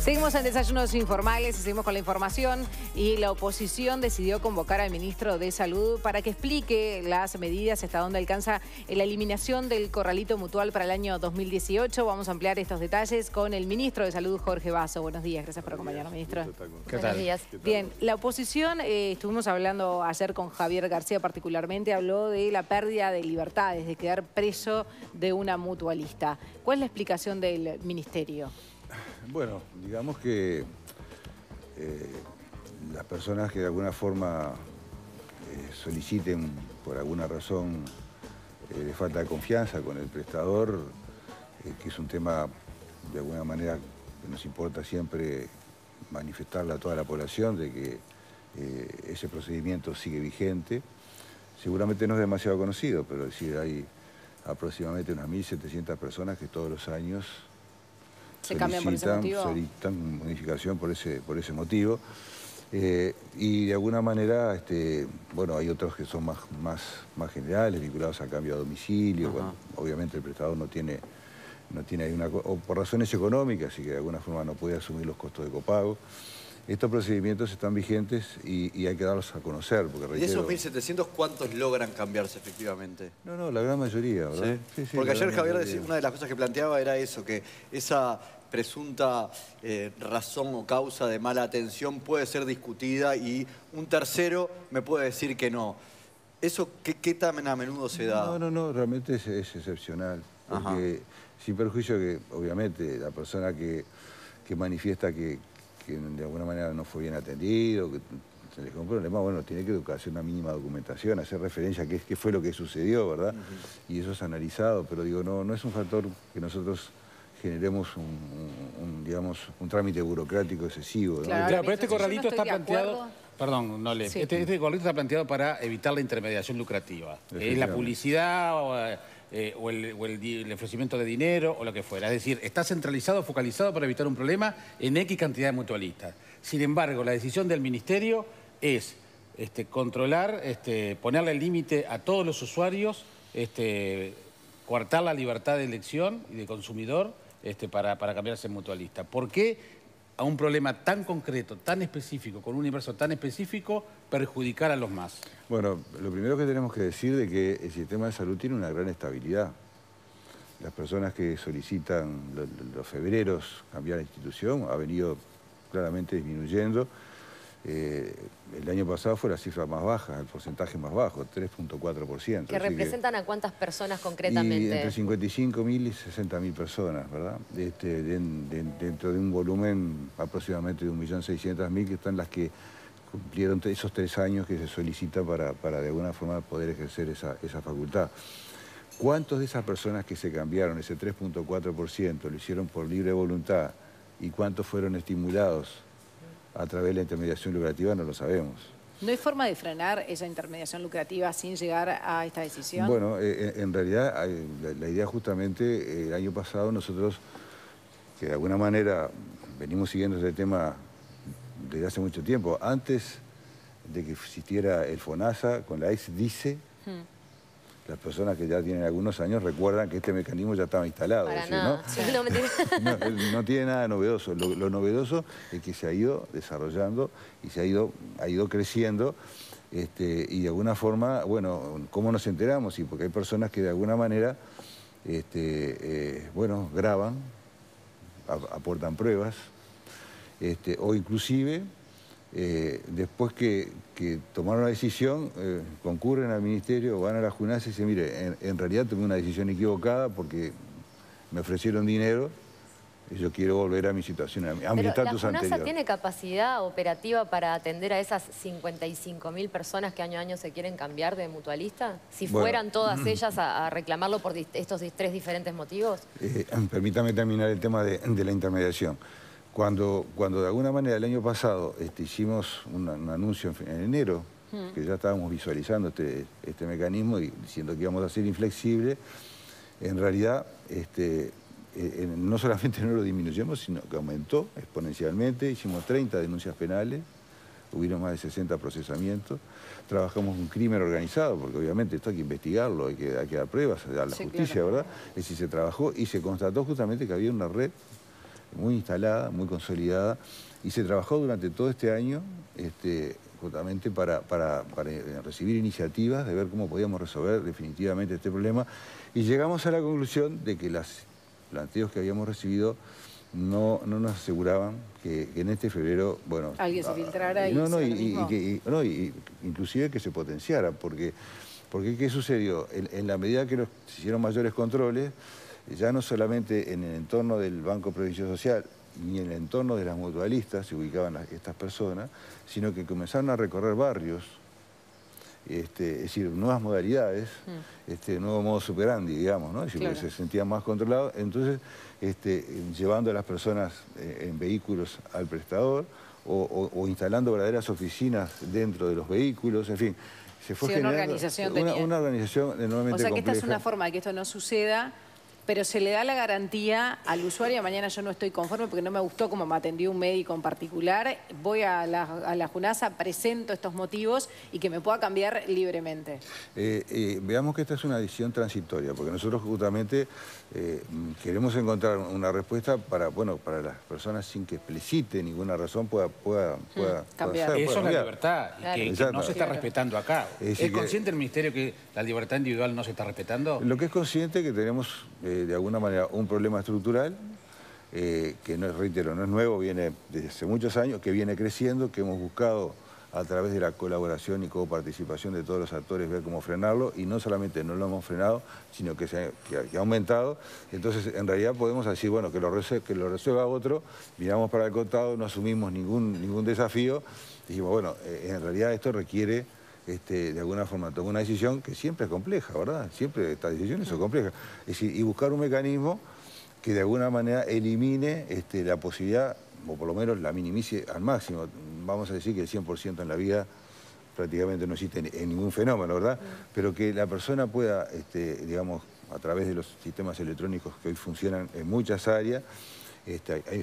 Seguimos en Desayunos Informales y seguimos con la información y la oposición decidió convocar al ministro de Salud para que explique las medidas hasta dónde alcanza la eliminación del corralito mutual para el año 2018. Vamos a ampliar estos detalles con el ministro de Salud, Jorge Basso. Buenos días, gracias por acompañarnos, ministro. ¿Qué tal? Buenos días. Bien, la oposición, estuvimos hablando ayer con Javier García particularmente, habló de la pérdida de libertades, de quedar preso de una mutualista. ¿Cuál es la explicación del ministerio? Bueno, digamos que las personas que de alguna forma soliciten por alguna razón de falta de confianza con el prestador, que es un tema de alguna manera que nos importa siempre manifestarle a toda la población de que ese procedimiento sigue vigente. Seguramente no es demasiado conocido, pero es decir, hay aproximadamente unas 1.700 personas que todos los años ¿Se cambian por ese motivo? Solicitan modificación por ese motivo. Y de alguna manera, bueno, hay otros que son más generales, vinculados a cambio a domicilio. Bueno, obviamente el prestador no tiene ahí o por razones económicas, y que de alguna forma no puede asumir los costos de copago. Estos procedimientos están vigentes y hay que darlos a conocer. Porque, reitero, ¿de esos 1.700 cuántos logran cambiarse efectivamente? No, la gran mayoría, ¿verdad? Sí, porque ayer Javier decía, una de las cosas que planteaba era eso, que esa presunta razón o causa de mala atención puede ser discutida y un tercero me puede decir que no. ¿Eso qué tan a menudo se da? No, realmente es excepcional. Porque sin perjuicio que, obviamente, la persona que manifiesta que de alguna manera no fue bien atendido, que se le quedó un problema, bueno, tiene que hacer una mínima documentación, hacer referencia a qué fue lo que sucedió, ¿verdad? Y eso es analizado, pero digo, no es un factor que nosotros generemos un trámite burocrático excesivo, ¿no? Claro, pero este corralito está planteado... Perdón, Nole. Sí. Este corralito está planteado para evitar la intermediación lucrativa. La publicidad o el ofrecimiento de dinero o lo que fuera. Es decir, está centralizado, focalizado para evitar un problema en X cantidad de mutualistas. Sin embargo, la decisión del ministerio es controlar, ponerle el límite a todos los usuarios, coartar la libertad de elección y de consumidor para cambiarse en mutualista. ¿Por qué a un problema tan concreto, tan específico, con un universo tan específico, perjudicar a los más? Bueno, lo primero que tenemos que decir es que el sistema de salud tiene una gran estabilidad. Las personas que solicitan los febreros cambiar la institución ha venido claramente disminuyendo. El año pasado fue la cifra más baja, el porcentaje más bajo, 3.4%. ¿Que representan a cuántas personas concretamente? Entre 55.000 y 60.000 personas, ¿verdad? Dentro de un volumen aproximadamente de 1.600.000, que están las que cumplieron esos 3 años que se solicita para de alguna forma poder ejercer esa facultad. ¿Cuántos de esas personas que se cambiaron, ese 3.4%, lo hicieron por libre voluntad y cuántos fueron estimulados a través de la intermediación lucrativa? No lo sabemos. ¿No hay forma de frenar esa intermediación lucrativa sin llegar a esta decisión? Bueno, en realidad la idea justamente, el año pasado nosotros, que de alguna manera venimos siguiendo este tema desde hace mucho tiempo, antes de que existiera el FONASA con la ex-DICE, las personas que ya tienen algunos años recuerdan que este mecanismo ya estaba instalado. Para decir, nada. ¿no? No tiene nada novedoso. Lo novedoso es que se ha ido desarrollando y se ha ido creciendo. Y de alguna forma, bueno, ¿cómo nos enteramos? Sí, porque hay personas que de alguna manera, bueno, graban, aportan pruebas, o inclusive, después que tomaron la decisión, concurren al ministerio, van a la JUNASA y dicen, mire, en realidad tomé una decisión equivocada porque me ofrecieron dinero y yo quiero volver a mi situación, a mi estatus anterior. ¿La JUNASA tiene capacidad operativa para atender a esas 55.000 personas que año a año se quieren cambiar de mutualista? Si fueran todas ellas a reclamarlo por estos 3 diferentes motivos. Permítame terminar el tema de la intermediación. Cuando de alguna manera el año pasado hicimos un anuncio en enero, que ya estábamos visualizando este mecanismo y diciendo que íbamos a ser inflexible, en realidad no solamente no lo disminuyemos, sino que aumentó exponencialmente. Hicimos 30 denuncias penales, hubieron más de 60 procesamientos, trabajamos un crimen organizado, porque obviamente esto hay que investigarlo, hay que dar pruebas a la justicia, claro, ¿verdad? Es decir, se trabajó y se constató justamente que había una red muy instalada, muy consolidada, y se trabajó durante todo este año justamente para recibir iniciativas de ver cómo podíamos resolver definitivamente este problema, y llegamos a la conclusión de que los planteos que habíamos recibido no nos aseguraban que en este febrero, bueno... alguien se filtrara y inclusive que se potenciara, porque ¿qué sucedió? En la medida que se hicieron mayores controles, ya no solamente en el entorno del Banco de Previsión Social ni en el entorno de las mutualistas se ubicaban estas personas, sino que comenzaron a recorrer barrios, es decir, nuevas modalidades, nuevo modo superandi, digamos, ¿no? Es decir, claro, porque se sentían más controlados, entonces llevando a las personas en vehículos al prestador o instalando verdaderas oficinas dentro de los vehículos, en fin. Se fue generando una organización enormemente compleja. O sea que esta es una forma de que esto no suceda, pero se le da la garantía al usuario. Mañana yo no estoy conforme porque no me gustó cómo me atendió un médico en particular. Voy a la Junasa, presento estos motivos y que me pueda cambiar libremente. Veamos que esta es una decisión transitoria, porque nosotros justamente queremos encontrar una respuesta para las personas sin que explicite ninguna razón pueda cambiar. Eso es la libertad, claro, que no se está respetando acá. ¿Es consciente el Ministerio que la libertad individual no se está respetando? Lo que es consciente es que tenemos de alguna manera un problema estructural que, reitero, no es nuevo, viene desde hace muchos años, que viene creciendo, que hemos buscado a través de la colaboración y coparticipación de todos los actores ver cómo frenarlo, y no solamente no lo hemos frenado, sino que ha aumentado. Entonces, en realidad podemos decir, bueno, que lo resuelva otro, miramos para el costado, no asumimos ningún desafío, y dijimos, bueno, en realidad esto requiere de alguna forma tomar una decisión que siempre es compleja, ¿verdad? Siempre estas decisiones son complejas. Es decir, y buscar un mecanismo que de alguna manera elimine la posibilidad, o por lo menos la minimice al máximo. Vamos a decir que el 100% en la vida prácticamente no existe en ningún fenómeno, ¿verdad? Pero que la persona pueda, digamos, a través de los sistemas electrónicos que hoy funcionan en muchas áreas,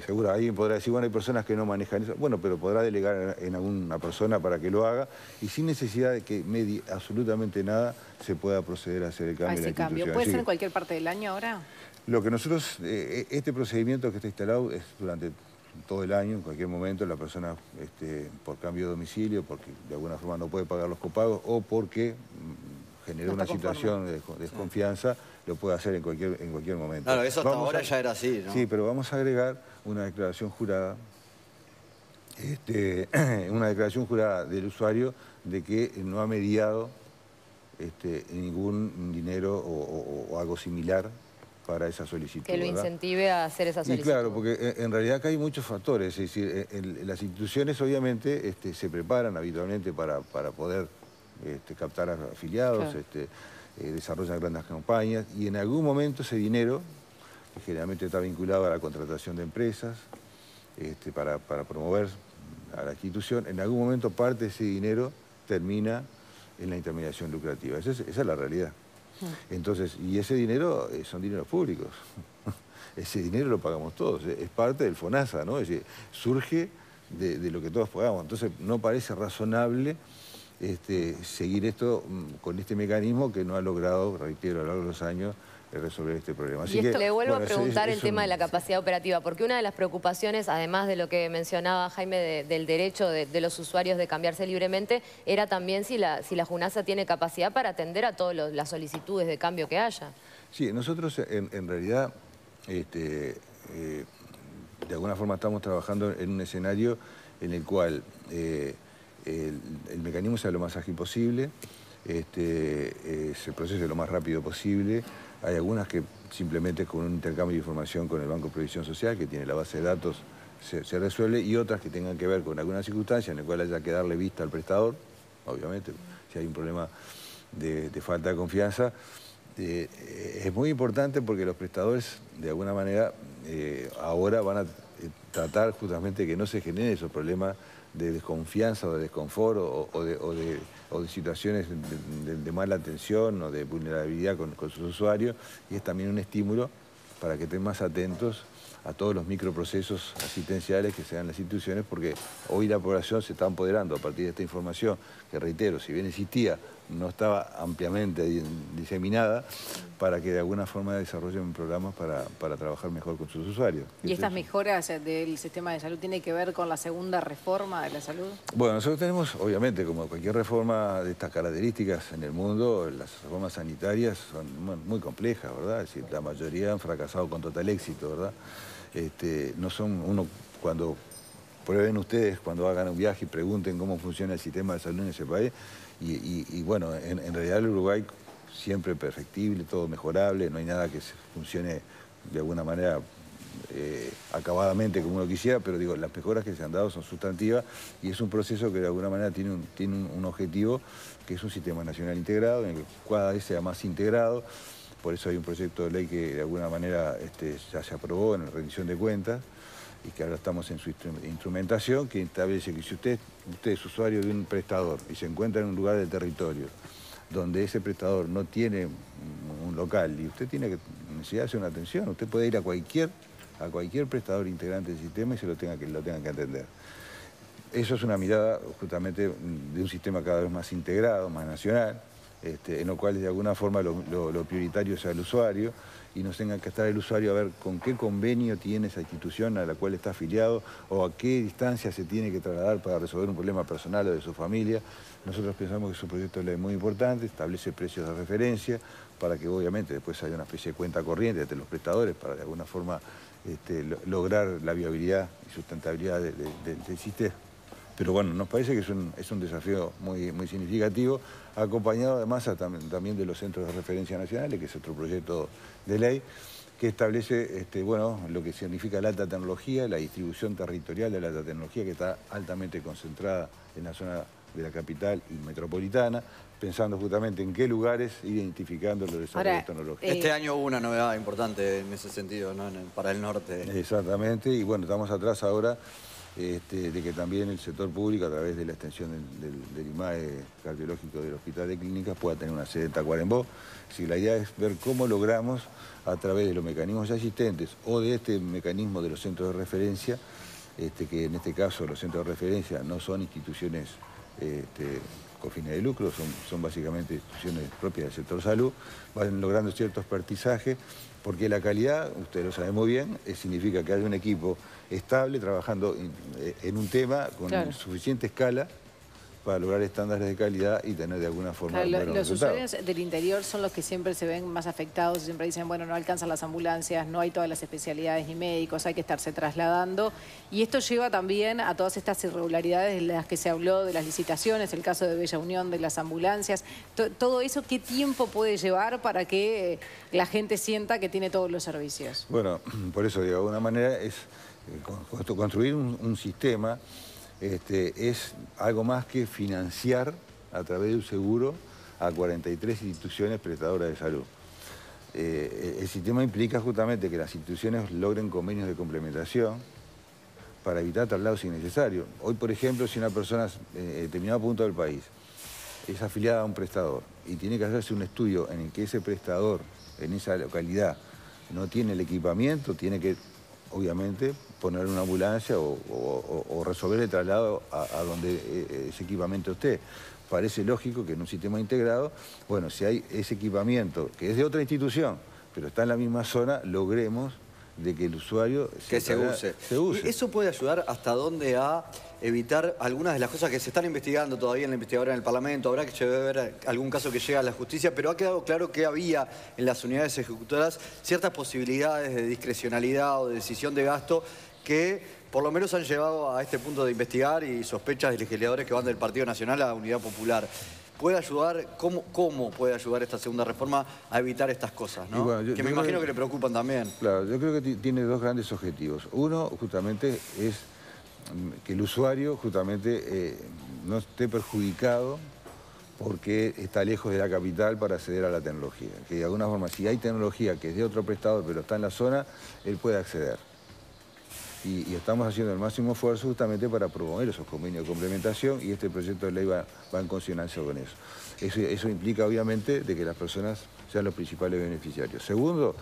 seguro alguien podrá decir, bueno, hay personas que no manejan eso, bueno, pero podrá delegar en alguna persona para que lo haga, y sin necesidad de que medie absolutamente nada se pueda proceder a hacer el cambio de la institución. ¿Puede ser en cualquier parte del año ahora? Lo que nosotros, este procedimiento que está instalado es durante todo el año, en cualquier momento la persona por cambio de domicilio, porque de alguna forma no puede pagar los copagos o porque generó una situación de desconfianza, lo puede hacer en cualquier momento. Claro, eso hasta ahora ya era así, ¿no? Sí, pero vamos a agregar una declaración jurada, del usuario de que no ha mediado ningún dinero o algo similar para esa solicitud. Que lo incentive a hacer esa solicitud. Y claro, porque en realidad acá hay muchos factores, es decir, las instituciones obviamente se preparan habitualmente para poder captar afiliados, claro, desarrollan grandes campañas, y en algún momento ese dinero, que generalmente está vinculado a la contratación de empresas, para promover a la institución, en algún momento parte de ese dinero termina en la intermediación lucrativa. Esa es la realidad. Entonces, y ese dinero son dineros públicos. Ese dinero lo pagamos todos, es parte del FONASA, ¿no? Es decir, surge de lo que todos pagamos. Entonces, no parece razonable seguir esto con este mecanismo que no ha logrado, reitero, a lo largo de los años, resolver este problema. Así le vuelvo a preguntar el tema de la capacidad operativa, porque una de las preocupaciones, además de lo que mencionaba Jaime del derecho de los usuarios de cambiarse libremente, era también si la Junasa tiene capacidad para atender a todas las solicitudes de cambio que haya. Sí, nosotros en realidad, de alguna forma estamos trabajando en un escenario en el cual el mecanismo sea lo más ágil posible, se procese lo más rápido posible. Hay algunas que simplemente con un intercambio de información con el Banco de Previsión Social, que tiene la base de datos, se resuelve, y otras que tengan que ver con alguna circunstancia en la cual haya que darle vista al prestador, obviamente, si hay un problema de falta de confianza. Es muy importante porque los prestadores, de alguna manera, ahora van a tratar justamente que no se generen esos problemas de desconfianza o de desconfort o de situaciones de mala atención o de vulnerabilidad con sus usuarios, y es también un estímulo para que estén más atentos a todos los microprocesos asistenciales que se dan en las instituciones, porque hoy la población se está empoderando a partir de esta información, que reitero, si bien existía no estaba ampliamente diseminada para que de alguna forma desarrollen programas para trabajar mejor con sus usuarios. ¿Y estas mejoras del sistema de salud tienen que ver con la segunda reforma de la salud? Bueno, nosotros tenemos, obviamente, como cualquier reforma de estas características en el mundo, las reformas sanitarias son muy complejas, ¿verdad? Es decir, la mayoría han fracasado con total éxito, ¿verdad? No son cuando prueben ustedes, cuando hagan un viaje y pregunten cómo funciona el sistema de salud en ese país, y bueno, en realidad el Uruguay siempre perfectible, todo mejorable, no hay nada que funcione de alguna manera acabadamente como uno quisiera, pero digo, las mejoras que se han dado son sustantivas y es un proceso que de alguna manera tiene un objetivo que es un sistema nacional integrado, en el que cada vez sea más integrado. Por eso hay un proyecto de ley que de alguna manera ya se aprobó en la rendición de cuentas y que ahora estamos en su instrumentación, que establece que si usted es usuario de un prestador y se encuentra en un lugar del territorio donde ese prestador no tiene un local y usted tiene necesidad de hacer una atención, usted puede ir a cualquier prestador integrante del sistema y lo tengan que atender. Eso es una mirada justamente de un sistema cada vez más integrado, más nacional, en lo cual de alguna forma lo prioritario sea el usuario y no tenga que estar el usuario a ver con qué convenio tiene esa institución a la cual está afiliado o a qué distancia se tiene que trasladar para resolver un problema personal o de su familia. Nosotros pensamos que es un proyecto de ley muy importante, establece precios de referencia para que obviamente después haya una especie de cuenta corriente entre los prestadores para de alguna forma lograr la viabilidad y sustentabilidad del sistema. Pero bueno, nos parece que es un desafío muy significativo, acompañado además también de los centros de referencia nacionales, que es otro proyecto de ley, que establece bueno, lo que significa la alta tecnología, la distribución territorial de la alta tecnología, que está altamente concentrada en la zona de la capital y metropolitana, pensando justamente en qué lugares ir identificando los desarrollos tecnológicos. Este año hubo una novedad importante en ese sentido, ¿no? Para el norte. Exactamente, y bueno, estamos atrás ahora de que también el sector público, a través de la extensión del IMAE cardiológico del Hospital de Clínicas, pueda tener una sede en Tacuarembó. Si la idea es ver cómo logramos, a través de los mecanismos ya existentes o de este mecanismo de los centros de referencia, que en este caso los centros de referencia no son instituciones con fines de lucro, son básicamente instituciones propias del sector salud, van logrando cierto expertizaje, porque la calidad, usted lo sabe muy bien, significa que hay un equipo estable trabajando en un tema con suficiente escala para lograr estándares de calidad y tener de alguna forma los usuarios del interior son los que siempre se ven más afectados y siempre dicen, bueno, no alcanzan las ambulancias, no hay todas las especialidades ni médicos, hay que estarse trasladando. Y esto lleva también a todas estas irregularidades de las que se habló, de las licitaciones, el caso de Bella Unión, de las ambulancias. Todo eso, ¿qué tiempo puede llevar para que la gente sienta que tiene todos los servicios? Bueno, por eso, de alguna manera, es construir un sistema. Es algo más que financiar a través de un seguro a 43 instituciones prestadoras de salud. El sistema implica justamente que las instituciones logren convenios de complementación para evitar traslados innecesarios. Hoy, por ejemplo, si una persona en determinado punto del país es afiliada a un prestador y tiene que hacerse un estudio en el que ese prestador en esa localidad no tiene el equipamiento, tiene que obviamente poner una ambulancia o resolver el traslado a donde ese equipamiento esté. Parece lógico que en un sistema integrado, bueno, si hay ese equipamiento que es de otra institución, pero está en la misma zona, logremos de que el usuario se use. ¿Y eso puede ayudar hasta dónde a evitar algunas de las cosas que se están investigando todavía en la investigadora en el Parlamento? Habrá que ver algún caso que llegue a la justicia, pero ha quedado claro que había en las unidades ejecutoras ciertas posibilidades de discrecionalidad o de decisión de gasto que por lo menos han llevado a este punto de investigar y sospechas de legisladores que van del Partido Nacional a la Unidad Popular. ¿Puede ayudar? ¿Cómo puede ayudar esta segunda reforma a evitar estas cosas, ¿no? Bueno, que me imagino que le preocupan también. Claro, yo creo que tiene dos grandes objetivos. Uno, justamente, es que el usuario justamente no esté perjudicado porque está lejos de la capital para acceder a la tecnología. Que de alguna forma, si hay tecnología que es de otro prestador pero está en la zona, él puede acceder. Y estamos haciendo el máximo esfuerzo justamente para promover esos convenios de complementación y este proyecto de ley va en consonancia con eso. Eso implica obviamente de que las personas sean los principales beneficiarios. Segundo,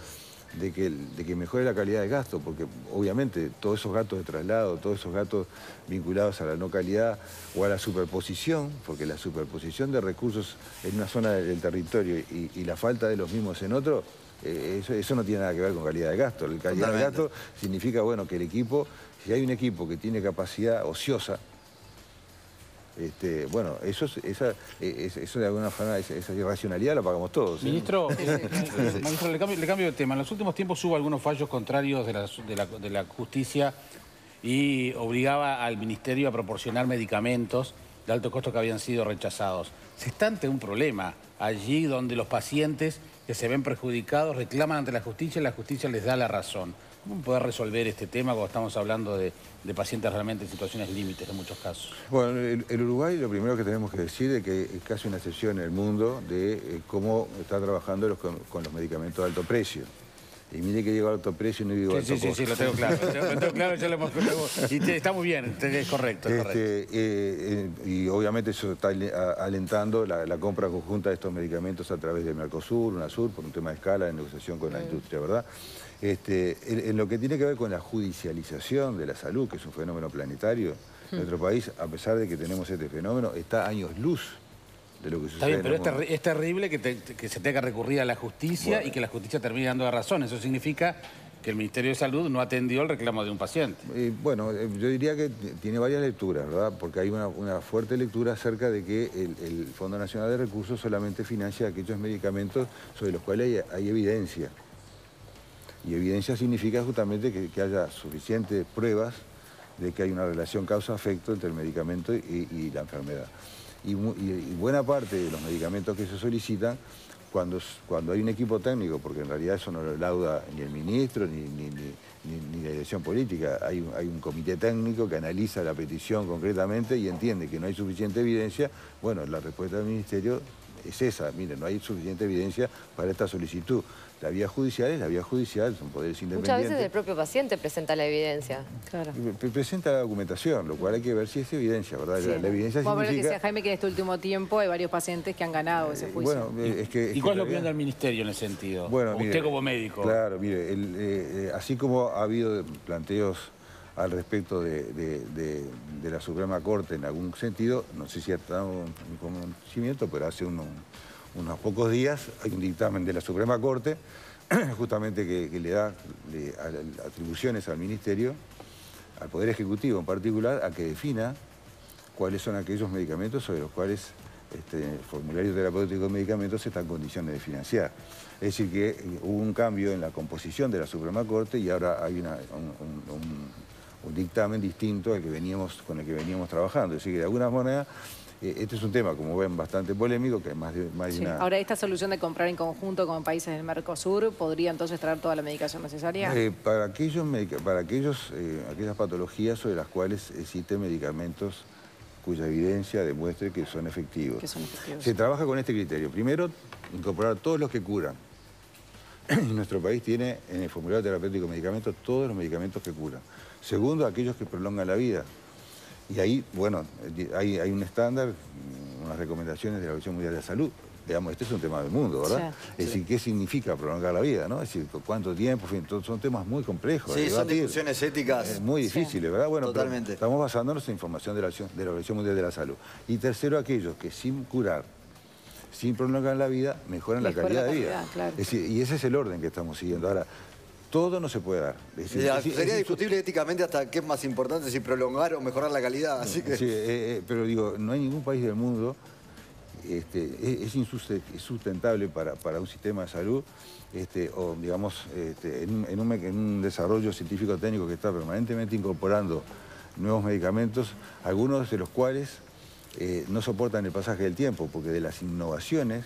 de que mejore la calidad del gasto, porque obviamente todos esos gastos de traslado, todos esos gastos vinculados a la no calidad o a la superposición, porque la superposición de recursos en una zona del territorio y la falta de los mismos en otro, eso no tiene nada que ver con calidad de gasto. La calidad de gasto significa, bueno, que el equipo, si hay un equipo que tiene capacidad ociosa, bueno, eso de alguna forma, esa irracionalidad la pagamos todos. Ministro, ministro, le cambio de tema. En los últimos tiempos hubo algunos fallos contrarios de la justicia y obligaba al Ministerio a proporcionar medicamentos de alto costo que habían sido rechazados. Se está ante un problema allí donde los pacientes que se ven perjudicados reclaman ante la justicia y la justicia les da la razón. ¿Cómo poder resolver este tema cuando estamos hablando de pacientes realmente en situaciones límites en muchos casos? Bueno, el Uruguay, lo primero que tenemos que decir es que es casi una excepción en el mundo de cómo está trabajando con los medicamentos de alto precio. Y mire que digo alto precio y no digo alto costo. Sí, lo tengo claro. Lo tengo claro, ya lo hemos... Y está muy bien, es correcto. Y obviamente eso está alentando la compra conjunta de estos medicamentos a través de Mercosur, UNASUR, por un tema de escala, de negociación con la industria, ¿verdad? En lo que tiene que ver con la judicialización de la salud, que es un fenómeno planetario, nuestro país, a pesar de que tenemos este fenómeno, está a años luz de lo que sucede. Está bien, pero es terrible que se tenga que recurrir a la justicia y que la justicia termine dando la razón. Eso significa que el Ministerio de Salud no atendió el reclamo de un paciente. Bueno, yo diría que tiene varias lecturas, ¿verdad? Porque hay una fuerte lectura acerca de que el Fondo Nacional de Recursos solamente financia aquellos medicamentos sobre los cuales hay evidencia. Y evidencia significa justamente que haya suficientes pruebas de que hay una relación causa-efecto entre el medicamento y la enfermedad. Y buena parte de los medicamentos que se solicitan, cuando hay un equipo técnico, porque en realidad eso no lo lauda ni el ministro ni la dirección política, hay un comité técnico que analiza la petición concretamente y entiende que no hay suficiente evidencia, bueno, la respuesta del ministerio es esa, mire, no hay suficiente evidencia para esta solicitud. La vía judicial es la vía judicial, son poderes independientes. Muchas veces el propio paciente presenta la evidencia. Claro. Presenta la documentación, lo cual hay que ver si es evidencia, ¿verdad? Sí. La evidencia significa... Vamos a ver que decía Jaime que en este último tiempo hay varios pacientes que han ganado ese juicio. Bueno, ¿Y cuál es la opinión del Ministerio en ese sentido? Bueno, usted mire, como médico. Claro, mire, así como ha habido planteos al respecto de la Suprema Corte en algún sentido, no sé si ha estado en conocimiento, pero hace unos pocos días hay un dictamen de la Suprema Corte justamente que le da atribuciones al Ministerio, al Poder Ejecutivo en particular, a que defina cuáles son aquellos medicamentos sobre los cuales el formulario terapéutico de medicamentos está en condiciones de financiar. Es decir, que hubo un cambio en la composición de la Suprema Corte y ahora hay un dictamen distinto con el que veníamos trabajando. Es decir, que de alguna manera este es un tema, como ven, bastante polémico, que es más de una... Ahora, ¿esta solución de comprar en conjunto con países del Mercosur podría entonces traer toda la medicación necesaria? Para aquellas patologías sobre las cuales existen medicamentos cuya evidencia demuestre que son efectivos. Se trabaja con este criterio. Primero, incorporar todos los que curan. Nuestro país tiene en el formulario terapéutico de medicamentos todos los medicamentos que curan. Segundo, aquellos que prolongan la vida. Y ahí, bueno, hay un estándar, unas recomendaciones de la Organización Mundial de la Salud. Digamos, este es un tema del mundo, ¿verdad? Sí. Es decir, ¿qué significa prolongar la vida, no? Es decir, ¿cuánto tiempo? En fin, son temas muy complejos. Sí, son discusiones éticas. Muy difíciles, ¿verdad? Bueno, totalmente. Estamos basándonos en información de la Organización Mundial de la Salud. Y tercero, aquellos que sin curar, sin prolongar la vida, mejoran la calidad de vida. Claro. Es decir, y ese es el orden que estamos siguiendo. Ahora, todo no se puede dar. Sería discutible éticamente hasta qué es más importante, si prolongar o mejorar la calidad. Así que... Sí, pero digo, no hay ningún país del mundo, es insustentable para un sistema de salud, o digamos, en un desarrollo científico técnico que está permanentemente incorporando nuevos medicamentos, algunos de los cuales no soportan el pasaje del tiempo, porque de las innovaciones,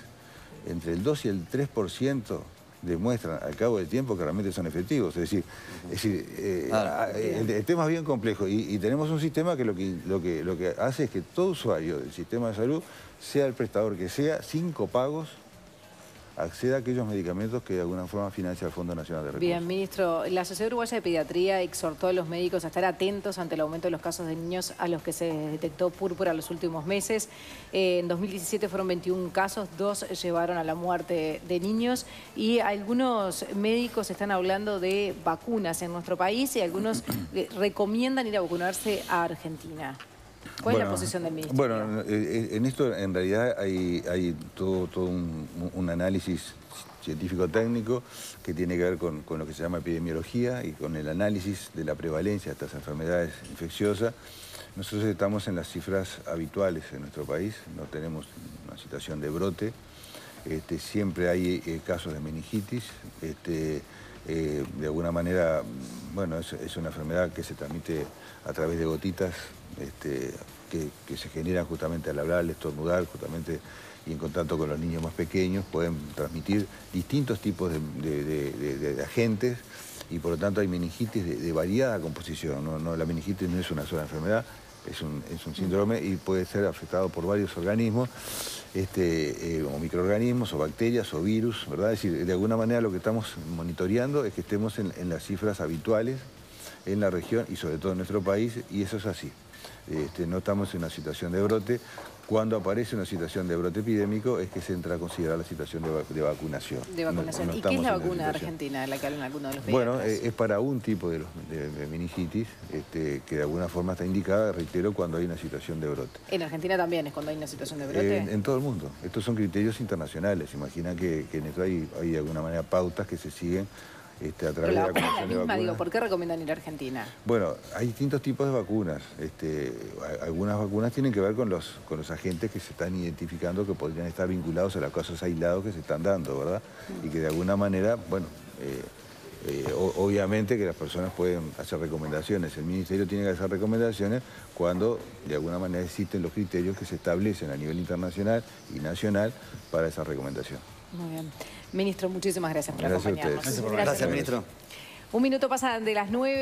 entre el 2 y el 3% demuestran al cabo del tiempo que realmente son efectivos. Es decir, el tema es bien complejo y tenemos un sistema que lo que hace es que todo usuario del sistema de salud, sea el prestador que sea, sin copagos, acceda a aquellos medicamentos que de alguna forma financia el Fondo Nacional de Recursos. Bien, ministro, la Sociedad Uruguaya de Pediatría exhortó a los médicos a estar atentos ante el aumento de los casos de niños a los que se detectó púrpura en los últimos meses. En 2017 fueron 21 casos, 2 llevaron a la muerte de niños y algunos médicos están hablando de vacunas en nuestro país y algunos recomiendan ir a vacunarse a Argentina. ¿Cuál es la posición del ministro? Bueno, en esto en realidad hay todo un análisis científico-técnico que tiene que ver con lo que se llama epidemiología y con el análisis de la prevalencia de estas enfermedades infecciosas. Nosotros estamos en las cifras habituales en nuestro país, no tenemos una situación de brote, siempre hay casos de meningitis, de alguna manera, bueno, es una enfermedad que se transmite a través de gotitas que se generan justamente al hablar, al estornudar, justamente y en contacto con los niños más pequeños, pueden transmitir distintos tipos de agentes y por lo tanto hay meningitis de variada composición. No, la meningitis no es una sola enfermedad, es un síndrome y puede ser afectado por varios organismos, o microorganismos, o bacterias, o virus, ¿verdad? Es decir, de alguna manera lo que estamos monitoreando es que estemos en las cifras habituales en la región y sobre todo en nuestro país, y eso es así. No estamos en una situación de brote. Cuando aparece una situación de brote epidémico es que se entra a considerar la situación de vacunación. De vacunación. ¿Y qué es la vacuna argentina de la que hablan algunos de los pediatras? Bueno, es para un tipo de meningitis que de alguna forma está indicada, reitero, cuando hay una situación de brote. ¿En Argentina también es cuando hay una situación de brote? En todo el mundo. Estos son criterios internacionales. Imagina que en esto hay de alguna manera pautas que se siguen a través de la Comisión de Vacunas. Digo, ¿por qué recomiendan ir a Argentina? Bueno, hay distintos tipos de vacunas. Algunas vacunas tienen que ver con los agentes que se están identificando que podrían estar vinculados a los casos aislados que se están dando, ¿verdad? Y que de alguna manera, bueno, obviamente que las personas pueden hacer recomendaciones. El Ministerio tiene que hacer recomendaciones cuando de alguna manera existen los criterios que se establecen a nivel internacional y nacional para esa recomendación. Muy bien. Ministro, muchísimas gracias por acompañarnos. Gracias, ministro. Un minuto pasa de las 9.